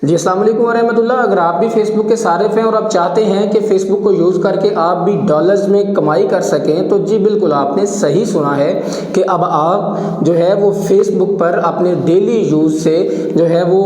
जी अस्सलाम वालेकुम वरहमतुल्लाह। अगर आप भी फेसबुक के सारिफ हैं और आप चाहते हैं कि फेसबुक को यूज़ करके आप भी डॉलर्स में कमाई कर सकें, तो जी बिल्कुल आपने सही सुना है कि अब आप जो है वो फेसबुक पर अपने डेली यूज़ से जो है वो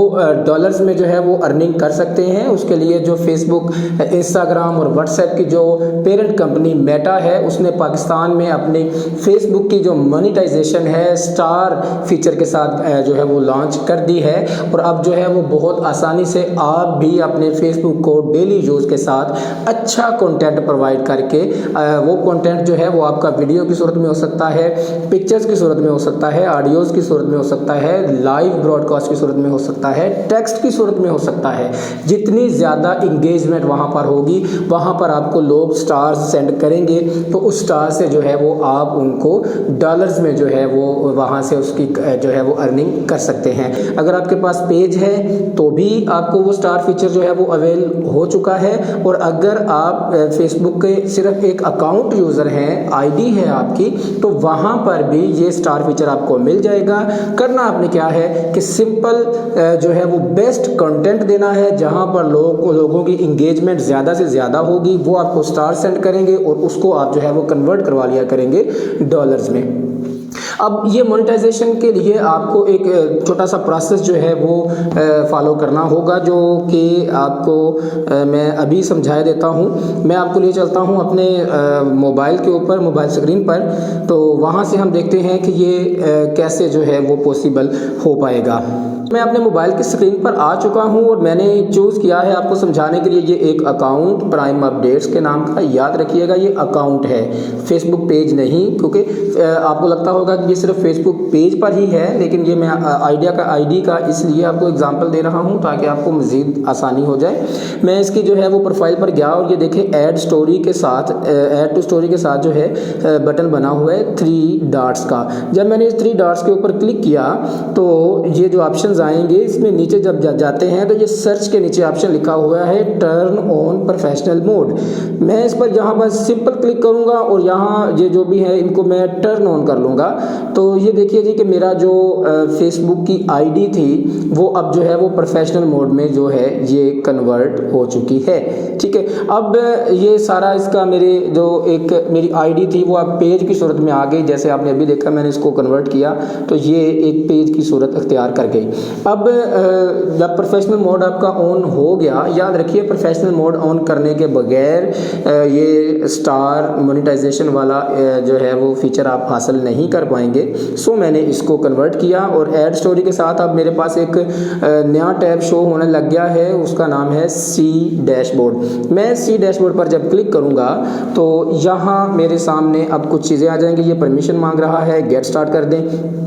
डॉलर्स में जो है वो अर्निंग कर सकते हैं। उसके लिए जो फेसबुक, इंस्टाग्राम और व्हाट्सएप की जो पेरेंट कंपनी मेटा है, उसने पाकिस्तान में अपनी फेसबुक की जो मोनेटाइजेशन है स्टार फीचर के साथ जो है वो लॉन्च कर दी है। और अब जो है वो बहुत आसानी से आप भी अपने फेसबुक को डेली यूज़ के साथ अच्छा कंटेंट प्रोवाइड करके वो कंटेंट जो है वो आपका वीडियो की सूरत में हो सकता है, पिक्चर्स की सूरत में हो सकता है, ऑडियोज़ की सूरत में हो सकता है, लाइव ब्रॉडकास्ट की सूरत में हो सकता है, टेक्स्ट की सूरत में हो सकता है। जितनी ज़्यादा इंगेजमेंट वहाँ पर होगी, वहाँ पर आपको लोग स्टार्स सेंड करेंगे, तो उस स्टार से जो है वो आप उनको डॉलर्स में जो है वो वहाँ से उसकी जो है वो अर्निंग कर सकते हैं। अगर आपके पास पेज है तो भी आपको वो स्टार फीचर जो है वो अवेल हो चुका है। और अगर आप फेसबुक के सिर्फ एक अकाउंट यूज़र हैं, आईडी है आपकी, तो वहाँ पर भी ये स्टार फीचर आपको मिल जाएगा। करना आपने क्या है कि सिंपल जो है वो बेस्ट कंटेंट देना है, जहाँ पर लोगों की इंगेजमेंट ज़्यादा से ज़्यादा होगी, वो आपको स्टार सेंड करेंगे और उसको आप जो है वो कन्वर्ट करवा लिया करेंगे डॉलर्स में। अब ये मोनेटाइजेशन के लिए आपको एक छोटा सा प्रोसेस जो है वो फॉलो करना होगा, जो कि आपको मैं अभी समझा देता हूँ। मैं आपको ले चलता हूँ अपने मोबाइल के ऊपर, मोबाइल स्क्रीन पर, तो वहाँ से हम देखते हैं कि ये कैसे जो है वो पॉसिबल हो पाएगा। मैं अपने मोबाइल की स्क्रीन पर आ चुका हूँ और मैंने चूज़ किया है आपको समझाने के लिए ये एक अकाउंट प्राइम अपडेट्स के नाम का। याद रखिएगा ये अकाउंट है, फेसबुक पेज नहीं, क्योंकि आपको लगता होगा कि ये सिर्फ फेसबुक पेज पर ही है, लेकिन ये मैं आईडी का इसलिए आपको एग्जांपल दे रहा हूँ ताकि आपको मज़ीद आसानी हो जाए। मैं इसकी जो है वो प्रोफाइल पर गया और ये देखें ऐड स्टोरी के साथ, ऐड टू स्टोरी के साथ जो है बटन बना हुआ है 3 डॉट्स का। जब मैंने इस 3 डॉट्स के ऊपर क्लिक किया तो ये जो ऑप्शन आएंगे, इसमें नीचे जब जाते हैं तो ये सर्च के नीचे ऑप्शन लिखा हुआ है टर्न ऑन प्रोफेशनल मोड। मैं इस पर यहाँ पर सिंपल क्लिक करूँगा और यहाँ ये जो भी है इनको मैं टर्न ऑन कर लूँगा। तो ये देखिए जी कि मेरा जो फेसबुक की आईडी थी वो अब जो है वो प्रोफेशनल मोड में जो है ये कन्वर्ट हो चुकी है। ठीक है, अब ये सारा इसका मेरे जो एक मेरी आईडी थी वो अब पेज की सूरत में आ गई। जैसे आपने अभी देखा मैंने इसको कन्वर्ट किया तो ये एक पेज की सूरत अख्तियार कर गई। अब जब प्रोफेशनल मोड आपका ऑन हो गया, याद रखिए प्रोफेशनल मोड ऑन करने के बगैर ये स्टार मोनेटाइजेशन वाला जो है वो फीचर आप हासिल नहीं कर पाएंगे। सो मैंने इसको कन्वर्ट किया और ऐड स्टोरी के साथ अब मेरे पास एक नया टैब शो होने लग गया है, उसका नाम है सी डैशबोर्ड। मैं सी डैशबोर्ड पर जब क्लिक करूँगा तो यहाँ मेरे सामने अब कुछ चीज़ें आ जाएंगी। ये परमिशन मांग रहा है, गेट स्टार्ट कर दें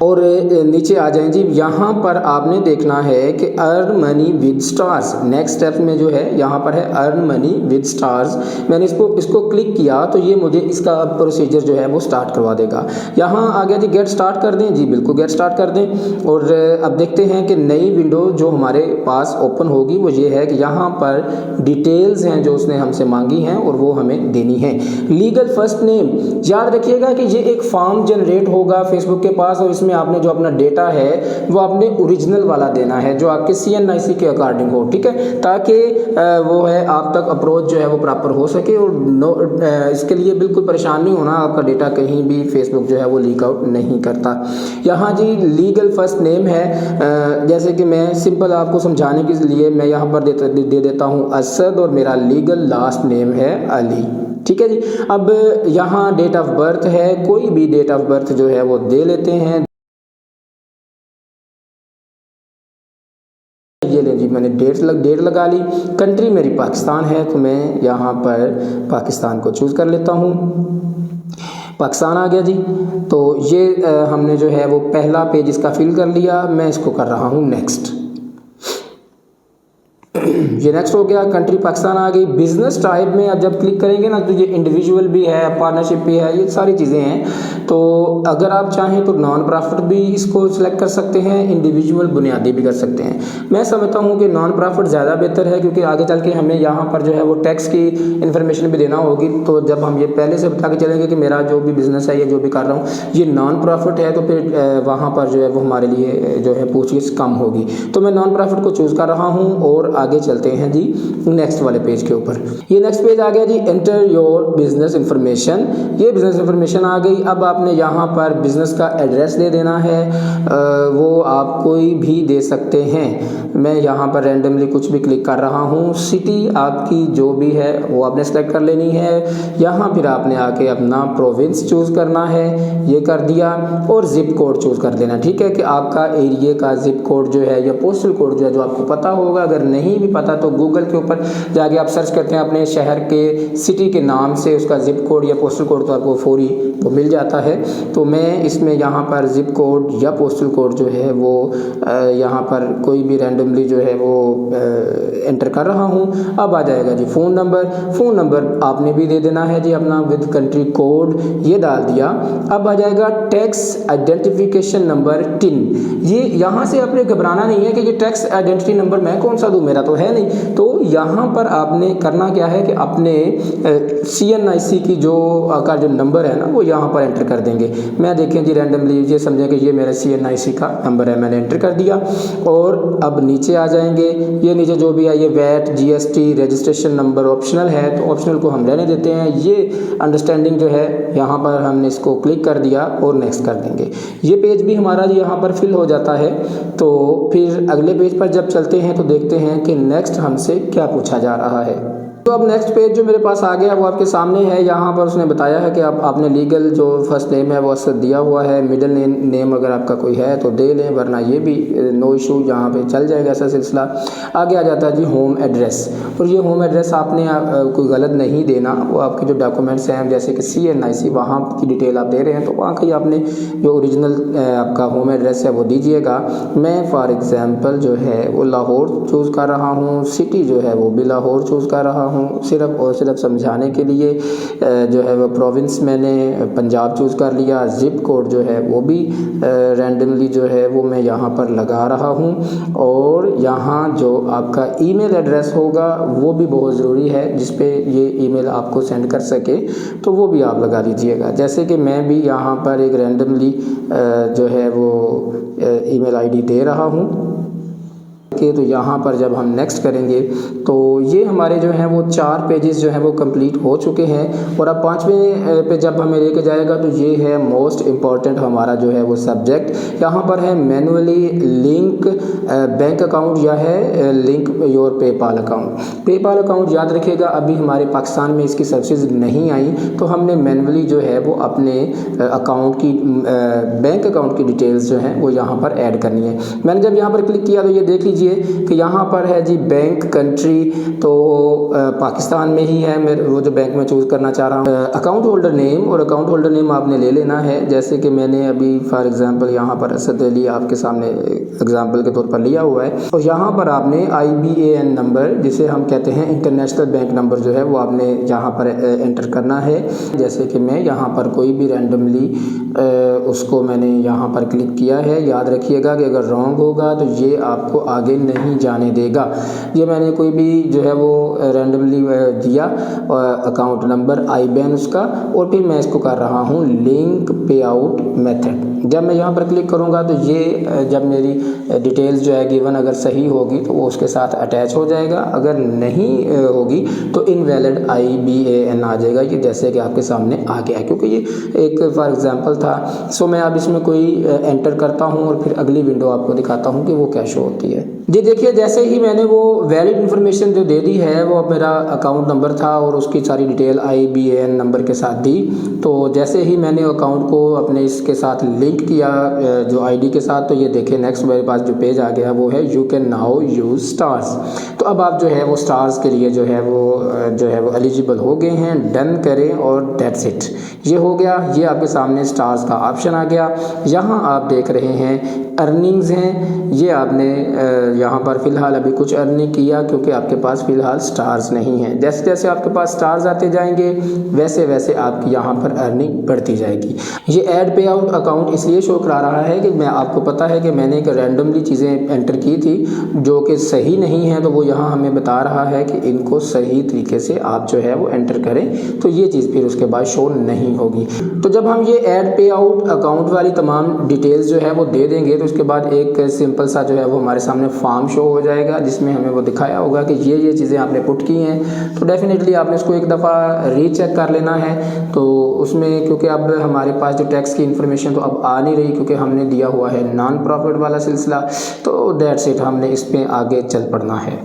और नीचे आ जाएं जी। यहाँ पर आपने देखना है कि earn money with stars, next step में जो है यहाँ पर है अर्न मनी विद स्टार्स। मैंने इसको क्लिक किया तो ये मुझे इसका प्रोसीजर जो है वो स्टार्ट करवा देगा। यहाँ आ गया जी गेट स्टार्ट कर दें। जी बिल्कुल गेट स्टार्ट कर दें। और अब देखते हैं कि नई विंडो जो हमारे पास ओपन होगी वो ये है कि यहाँ पर डिटेल्स हैं जो उसने हमसे मांगी हैं और वो हमें देनी है। लीगल फर्स्ट नेम, याद रखिएगा कि ये एक फॉर्म जनरेट होगा फेसबुक के पास और इसमें आपने जो अपना डेटा है वो आपने ओरिजिनल वाला देना है जो आपके CNIC के अकॉर्डिंग हो। ठीक है, ताकि वो है आप तक अप्रोच जो है वो प्रॉपर हो सके और इसके लिए बिल्कुल परेशान नहीं होना, आपका डेटा कहीं भी फेसबुक जो है वो लीक आउट नहीं करता। यहाँ जी लीगल फर्स्ट नेम है, जैसे कि मैं सिंपल आपको समझाने के लिए मैं यहाँ पर दे देता हूँ असद और मेरा लीगल लास्ट नेम है अली। ठीक है जी। अब यहाँ डेट ऑफ बर्थ है, कोई भी डेट ऑफ बर्थ जो है वो दे लेते हैं। ये ले जी मैंने डेट लगा ली। कंट्री मेरी पाकिस्तान है तो मैं यहाँ पर पाकिस्तान को चूज़ कर लेता हूँ। पाकिस्तान आ गया जी। तो ये हमने जो है वो पहला पेज इसका फिल कर लिया। मैं इसको कर रहा हूँ नेक्स्ट। ये नेक्स्ट हो गया, कंट्री पाकिस्तान आ गई। बिजनेस टाइप में अब जब क्लिक करेंगे ना तो ये इंडिविजुअल भी है, पार्टनरशिप भी है, ये सारी चीज़ें हैं। तो अगर आप चाहें तो नॉन प्रॉफिट भी इसको सिलेक्ट कर सकते हैं, इंडिविजुअल बुनियादी भी कर सकते हैं। मैं समझता हूँ कि नॉन प्रॉफिट ज़्यादा बेहतर है, क्योंकि आगे चल के हमें यहाँ पर जो है वो टैक्स की इन्फॉर्मेशन भी देना होगी। तो जब हम ये पहले से बता के चलेंगे कि मेरा जो भी बिज़नेस है, ये जो भी कर रहा हूँ ये नॉन प्रॉफिट है, तो फिर वहाँ पर जो है वो हमारे लिए जो है पूछगिछ कम होगी। तो मैं नॉन प्रॉफिट को चूज़ कर रहा हूँ और आगे चलते हैं जी नेक्स्ट वाले पेज के ऊपर। ये नेक्स्ट पेज आ गया जी, एंटर योर बिजनेस इंफॉर्मेशन। ये बिजनेस इंफॉर्मेशन आ गई। अब आपने यहाँ पर बिजनेस का एड्रेस दे देना है, वो आप कोई भी दे सकते हैं। मैं यहाँ पर रैंडमली कुछ भी क्लिक कर रहा हूँ। सिटी आपकी जो भी है वो आपने सेलेक्ट कर लेनी है। यहाँ फिर आपने आके अपना प्रोविंस चूज़ करना है, ये कर दिया, और जिप कोड चूज़ कर देना। ठीक है कि आपका एरिया का जिप कोड जो है या पोस्टल कोड जो है जो आपको पता होगा। अगर नहीं भी पता तो गूगल के ऊपर जाके आप सर्च करते हैं अपने शहर के सिटी के नाम से, उसका जिप कोड या पोस्टल कोड तो आपको फौरी वो मिल जाता है। तो मैं इसमें यहाँ पर जिप कोड या पोस्टल कोड जो है वो यहाँ पर कोई भी रैंडमली जो है वो एंटर कर रहा हूँ। अब आ जाएगा जी फ़ोन नंबर। फ़ोन नंबर आपने भी दे देना है जी अपना विद कंट्री कोड, ये डाल दिया। अब आ जाएगा टैक्स आइडेंटिफिकेशन नंबर टिन। ये यहाँ से आपने घबराना नहीं है कि ये टैक्स आइडेंटिटी नंबर मैं कौन सा दूँ, मेरा तो है नहीं। तो यहाँ पर आपने करना क्या है कि अपने CNIC की जो नंबर है ना वो यहाँ पर एंटर कर देंगे। मैं देखें जी रैंडमली ये समझें कि ये मेरा CNIC का नंबर है, मैंने एंटर कर दिया। और अब नीचे आ जाएंगे, ये नीचे जो भी है ये VAT, GST, registration number optional है, तो ऑप्शनल को हम रहने देते हैं। ये अंडरस्टैंडिंग जो है यहाँ पर हमने इसको क्लिक कर दिया और नेक्स्ट कर देंगे। ये पेज भी हमारा यहाँ पर फिल हो जाता है। तो फिर अगले पेज पर जब चलते हैं तो देखते हैं कि नेक्स्ट हमसे क्या पूछा जा रहा है। तो अब नेक्स्ट पेज जो मेरे पास आ गया वो आपके सामने है। यहाँ पर उसने बताया है कि आपने लीगल जो फर्स्ट नेम है वो दिया हुआ है, मिडिल नेम अगर आपका कोई है तो दे लें, वरना ये भी नो इशू, यहाँ पे चल जाएगा ऐसा सिलसिला। आगे आ जाता है जी होम एड्रेस। और ये होम एड्रेस आपने कोई गलत नहीं देना, वो आपके जो डॉक्यूमेंट्स हैं जैसे कि CNIC वहाँ की डिटेल आप दे रहे हैं तो वहाँ की आपने जो ओरिजिनल आपका होम एड्रेस है वो दीजिएगा। मैं फॉर एग्ज़ाम्पल जो है वो लाहौर चूज़ कर रहा हूँ, सिटी जो है वो भी लाहौर चूज़ कर रहा हूँ। सिर्फ और सिर्फ समझाने के लिए जो है वो प्रोविंस मैंने पंजाब चूज़ कर लिया। जिप कोड जो है वो भी रैंडमली जो है वो मैं यहाँ पर लगा रहा हूँ। और यहाँ जो आपका ईमेल एड्रेस होगा वो भी बहुत ज़रूरी है, जिस पे ये ईमेल आपको सेंड कर सके, तो वो भी आप लगा दीजिएगा। जैसे कि मैं भी यहाँ पर एक रैंडमली जो है वो ईमेल ID दे रहा हूँ। तो यहाँ पर जब हम नेक्स्ट करेंगे तो ये हमारे जो हैं वो 4 पेजेस जो हैं वो कंप्लीट हो चुके हैं। और अब 5वें पे जब हमें लेके जाएगा तो ये है मोस्ट इम्पॉर्टेंट हमारा जो है वो सब्जेक्ट। यहाँ पर है मैनुअली लिंक बैंक अकाउंट या है link your PayPal account. PayPal account याद रखिएगा अभी हमारे पाकिस्तान में इसकी सर्विसेज नहीं आई, तो हमने मैनुअली जो है वो अपने अकाउंट की बैंक अकाउंट की डिटेल्स जो हैं वो यहाँ पर ऐड करनी है। मैंने जब यहाँ पर क्लिक किया तो ये देख लीजिए कि यहाँ पर है जी बैंक कंट्री, तो पाकिस्तान में ही है मेरे वो जो बैंक में चूज़ करना चाह रहा हूँ। अकाउंट होल्डर नेम, और अकाउंट होल्डर नेम आपने ले लेना है। जैसे कि मैंने अभी फॉर एग्जांपल यहाँ पर असद अली आपके सामने एग्जांपल के तौर पर लिया हुआ है। और यहाँ पर आपने IBAN नंबर, जिसे हम कहते हैं इंटरनेशनल बैंक नंबर, जो है वो आपने यहाँ पर एंटर करना है। जैसे कि मैं यहाँ पर कोई भी रैंडमली उसको मैंने यहाँ पर क्लिक किया है। याद रखिएगा कि अगर रॉन्ग होगा तो ये आपको आगे नहीं जाने देगा। ये मैंने कोई भी जो है वो रैंडमली दिया अकाउंट नंबर, IBAN उसका, और फिर मैं इसको कर रहा हूँ लिंक पे आउट मेथड। जब मैं यहाँ पर क्लिक करूँगा तो ये जब मेरी डिटेल्स जो है गिवन अगर सही होगी तो वो उसके साथ अटैच हो जाएगा, अगर नहीं होगी तो इनवैलिड IBAN आ जाएगा। ये जैसे कि आपके सामने आ गया, क्योंकि ये एक फॉर एग्जांपल था। सो मैं अब इसमें कोई एंटर करता हूँ और फिर अगली विंडो आपको दिखाता हूँ कि वो क्या शो होती है। जी देखिए, जैसे ही मैंने वो वैलिड इन्फॉर्मेशन जो दे दी है, वो मेरा अकाउंट नंबर था और उसकी सारी डिटेल IBAN नंबर के साथ दी। तो जैसे ही मैंने अकाउंट को अपने इसके साथ लिंक किया जो ID के साथ, तो ये देखिए नेक्स्ट मेरे पास जो पेज आ गया वो है you can now use stars. तो अब आप जो है वो स्टार्स के लिए जो है वो एलिजिबल हो गए हैं। डन करें और दैट्स इट, ये हो गया। ये आपके सामने स्टार्स का ऑप्शन आ गया। यहाँ आप देख रहे हैं अर्निंग्स हैं ये आपने यहाँ पर फ़िलहाल अभी कुछ अर्न नहीं किया क्योंकि आपके पास फ़िलहाल स्टार्स नहीं हैं। जैसे जैसे आपके पास स्टार्स आते जाएंगे वैसे वैसे आपकी यहाँ पर अर्निंग बढ़ती जाएगी। ये ऐड पे आउट अकाउंट इसलिए शो करा रहा है कि मैं आपको पता है कि मैंने एक रैंडमली चीज़ें एंटर की थी जो कि सही नहीं है, तो वो यहाँ हमें बता रहा है कि इनको सही तरीके से आप जो है वो एंटर करें, तो ये चीज़ फिर उसके बाद शो नहीं होगी। तो जब हम ये ऐड पे आउट अकाउंट वाली तमाम डिटेल्स जो है वो दे देंगे तो उसके बाद एक सिंपल सा जो है वो हमारे सामने फॉर्म शो हो जाएगा जिसमें हमें वो दिखाया होगा कि ये चीज़ें आपने पुट की हैं। तो डेफिनेटली आपने इसको एक दफ़ा रीचेक कर लेना है। तो उसमें क्योंकि अब हमारे पास जो टैक्स की इन्फॉर्मेशन तो अब आ नहीं रही क्योंकि हमने दिया हुआ है नॉन प्रॉफिट वाला सिलसिला, तो दैट्स इट, हमने इस पर आगे चल पड़ना है।